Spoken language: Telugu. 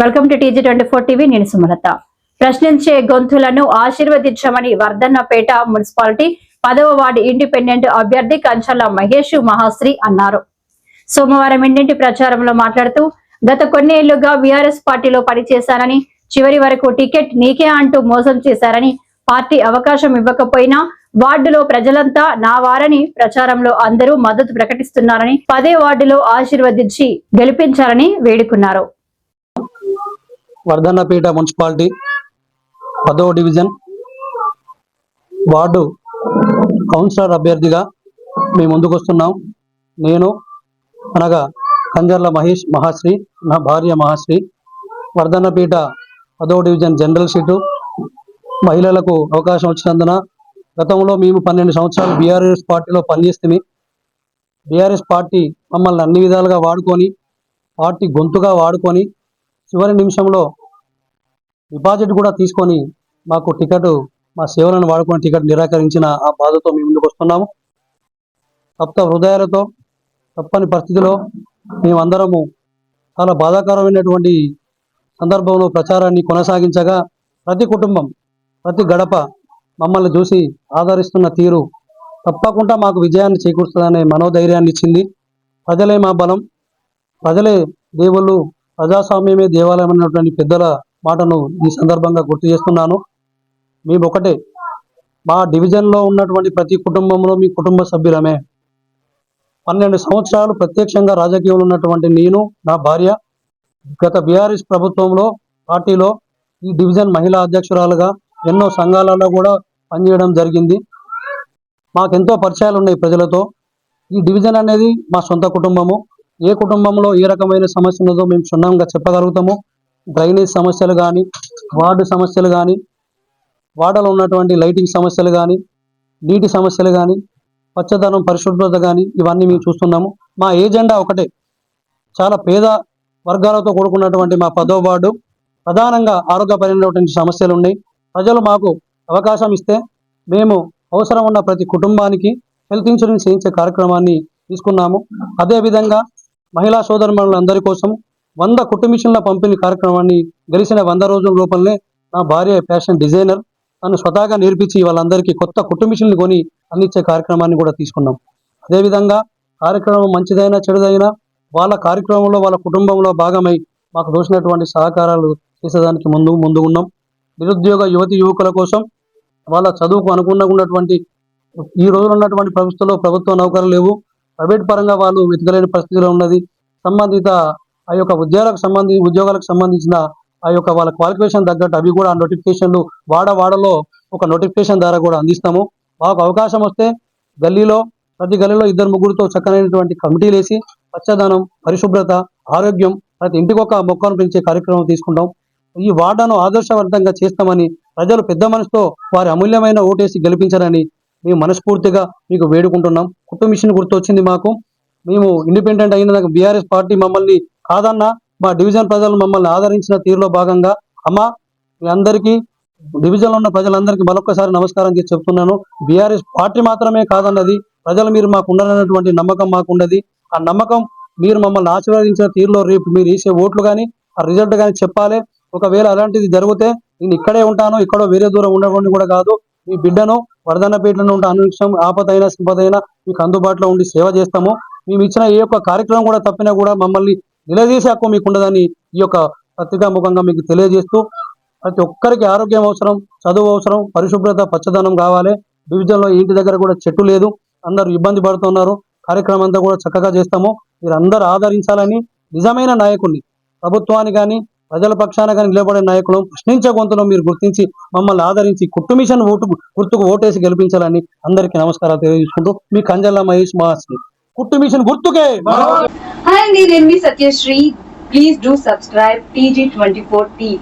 Welcome to TG24 TV. నేను సుమలత. ప్రశ్నించే గొంతులను ఆశీర్వదించమని వర్ధన్నపేట మున్సిపాలిటీ 10వ వార్డు ఇండిపెండెంట్ అభ్యర్థి కంచర్ల మహేష్ మహాశ్రీ అన్నారు. సోమవారం ఇంటింటి ప్రచారంలో మాట్లాడుతూ గత కొన్నేళ్లుగా బీఆర్ఎస్ పార్టీలో పనిచేశానని, చివరి వరకు టికెట్ నీకే అంటూ మోసం చేశారని, పార్టీ అవకాశం ఇవ్వకపోయినా వార్డులో ప్రజలంతా నా వారని ప్రచారంలో అందరూ మద్దతు ప్రకటిస్తున్నారని, 10వ వార్డులో ఆశీర్వదించి గెలిపించాలని వేడుకున్నారు. వర్ధన్నపేట మున్సిపాలిటీ 10వ డివిజన్ వార్డు కౌన్సిలర్ అభ్యర్థిగా మేము ముందుకు వస్తున్నాం. నేను అనగా కంజర్ల మహేష్ మహాశ్రీ, నా భార్య మహాశ్రీ. వర్ధన్నపేట 10వ డివిజన్ జనరల్ సీటు మహిళలకు అవకాశం వచ్చినందున గతంలో మేము 12 సంవత్సరాలు బీఆర్ఎస్ పార్టీలో పనిచేస్తే బీఆర్ఎస్ పార్టీ మమ్మల్ని అన్ని విధాలుగా వాడుకొని, పార్టీ గొంతుగా వాడుకొని, చివరి నిమిషంలో డిపాజిట్ కూడా తీసుకొని మాకు టికెట్, మా సేవలను వాడుకొని టికెట్ నిరాకరించిన ఆ బాధతో మేము ముందుకు వస్తున్నాము. తప్త హృదయాలతో, తప్పని పరిస్థితిలో మేమందరము చాలా బాధాకరమైనటువంటి సందర్భంలో ప్రచారాన్ని కొనసాగించగా ప్రతి కుటుంబం, ప్రతి గడప మమ్మల్ని చూసి ఆదరిస్తున్న తీరు తప్పకుండా మాకు విజయాన్ని చేకూరుస్తుందనే మనోధైర్యాన్ని ఇచ్చింది. ప్రజలే మా బలం, ప్రజలే దేవుళ్ళు, ప్రజాస్వామ్యమే దేవాలయం అన్నటువంటి పెద్దల మాటను ఈ సందర్భంగా గుర్తు చేస్తున్నాను. మేము ఒకటే, మా డివిజన్లో ఉన్నటువంటి ప్రతి కుటుంబంలో మీ కుటుంబ సభ్యులమే. 12 సంవత్సరాలు ప్రత్యక్షంగా రాజకీయంలో ఉన్నటువంటి నేను, నా భార్య గత బీఆర్ఎస్ ప్రభుత్వంలో పార్టీలో ఈ డివిజన్ మహిళా అధ్యక్షురాలుగా ఎన్నో సంఘాలలో కూడా పనిచేయడం జరిగింది. మాకెంతో పరిచయాలు ఉన్నాయి ప్రజలతో. ఈ డివిజన్ అనేది మా సొంత కుటుంబము. ఏ కుటుంబంలో ఏ రకమైన సమస్య ఉన్నదో మేము క్షుణ్ణంగా చెప్పగలుగుతాము. డ్రైనేజ్ సమస్యలు కానీ, వార్డు సమస్యలు కానీ, వార్డులో ఉన్నటువంటి లైటింగ్ సమస్యలు కానీ, నీటి సమస్యలు కానీ, పచ్చదనం పరిశుభ్రత కానీ, ఇవన్నీ మేము చూస్తున్నాము. మా ఏజెండా ఒకటే, చాలా పేద వర్గాలతో కూడుకున్నటువంటి మా 10వ వార్డు ప్రధానంగా ఆరోగ్యపరమైనటువంటి సమస్యలు ఉన్నాయి. ప్రజలు మాకు అవకాశం ఇస్తే మేము అవసరం ఉన్న ప్రతి కుటుంబానికి హెల్త్ ఇన్సూరెన్స్ చేయించే కార్యక్రమాన్ని తీసుకున్నాము. అదేవిధంగా మహిళా సోదరులందరి కోసం 100 కుట్టు మిషన్ల పంపిణీ కార్యక్రమాన్ని గెలిచిన 100 రోజుల లోపలనే నా భార్య ఫ్యాషన్ డిజైనర్ తను స్వతహాగా నేర్పించి వాళ్ళందరికీ కొత్త కుట్టు మిషన్లు కొని అందించే కార్యక్రమాన్ని కూడా తీసుకున్నాం. అదేవిధంగా కార్యక్రమం మంచిదైనా చెడుదైనా వాళ్ళ కార్యక్రమంలో, వాళ్ళ కుటుంబంలో భాగమై మాకు దోచినటువంటి సహకారాలు చేసేదానికి ముందు ఉన్నాం. నిరుద్యోగ యువతి యువకుల కోసం వాళ్ళ చదువుకు అనుగుణంగా ఉన్నటువంటి, ఈ రోజున ఉన్నటువంటి ప్రభుత్వ నౌకర్లు లేవు, ప్రైవేట్ పరంగా వాళ్ళు వెతకలేని పరిస్థితిలో ఉన్నది. సంబంధిత ఆ యొక్క ఉద్యోగాలకు సంబంధించిన ఆ యొక్క వాళ్ళ క్వాలిఫికేషన్ తగ్గట్టు అవి కూడా నోటిఫికేషన్లు వాడలో ఒక నోటిఫికేషన్ ద్వారా కూడా అందిస్తాము. మాకు అవకాశం వస్తే ప్రతి గల్లీలో 2-3తో చక్కనైనటువంటి కమిటీలు వేసి పచ్చదనం, పరిశుభ్రత, ఆరోగ్యం, ప్రతి ఇంటికి ఒక మొక్కను పెంచే కార్యక్రమం తీసుకుంటాం. ఈ వార్డును ఆదర్శవంతంగా చేస్తామని ప్రజలు పెద్ద మనసుతో వారి అమూల్యమైన ఓటేసి గెలిపించారని మేము మనస్ఫూర్తిగా మీకు వేడుకుంటున్నాం. కుట్టు మిషన్ గుర్తు వచ్చింది మాకు. మేము ఇండిపెండెంట్ అయిన బీఆర్ఎస్ పార్టీ మమ్మల్ని కాదన్నా మా డివిజన్ ప్రజలు మమ్మల్ని ఆదరించిన తీరులో భాగంగా అమ్మా మీ అందరికీ, డివిజన్లో ఉన్న ప్రజలందరికీ మరొకసారి నమస్కారం చేసి చెప్తున్నాను. బీఆర్ఎస్ పార్టీ మాత్రమే కాదన్నది, ప్రజలు మీరు మాకు ఉండాలన్నటువంటి నమ్మకం మాకున్నది. ఆ నమ్మకం మీరు మమ్మల్ని ఆశీర్వదించిన తీరులో రేపు మీరు వేసే ఓట్లు కానీ, ఆ రిజల్ట్ కానీ చెప్పాలి. ఒకవేళ అలాంటిది జరిగితే నేను ఇక్కడే ఉంటాను, ఇక్కడో వేరే దూరం ఉండకుండా కూడా కాదు, మీ బిడ్డను వర్ధన్నపేటలో ఉంటే అనుక్షణం ఆపదైనా సంపదైనా మీకు అందుబాటులో ఉండి సేవ చేస్తాము. మేము ఇచ్చిన ఏ ఒక్క కార్యక్రమం కూడా తప్పినా కూడా మమ్మల్ని నిలదీసే హక్కు మీకు ఉండదని ఈ యొక్క పత్రికా ముఖంగా మీకు తెలియజేస్తూ, ప్రతి ఒక్కరికి ఆరోగ్యం అవసరం, చదువు అవసరం, పరిశుభ్రత, పచ్చదనం కావాలి. డివిజన్లో ఇంటి దగ్గర కూడా చెట్టు లేదు, అందరూ ఇబ్బంది పడుతున్నారు. కార్యక్రమం అంతా కూడా చక్కగా చేస్తాము. మీరు అందరూ ఆదరించాలని, నిజమైన నాయకుడిని, ప్రభుత్వాన్ని కానీ ప్రజల పక్షాన కానీ నిలబడే నాయకులు ప్రశ్నించే గొంతులో మీరు గుర్తించి మమ్మల్ని ఆదరించి కుట్టు మిషన్ గుర్తుకు ఓటేసి గెలిపించాలని అందరికీ నమస్కారాలు తెలియజేసుకుంటూ మీ కంజర్ల మహేష్ మహాశ్రీ. కుట్టు మిషన్ గుర్తుకే. హాయ్ అండి, నేను మీ Satyashri. Please do subscribe TG24 TV.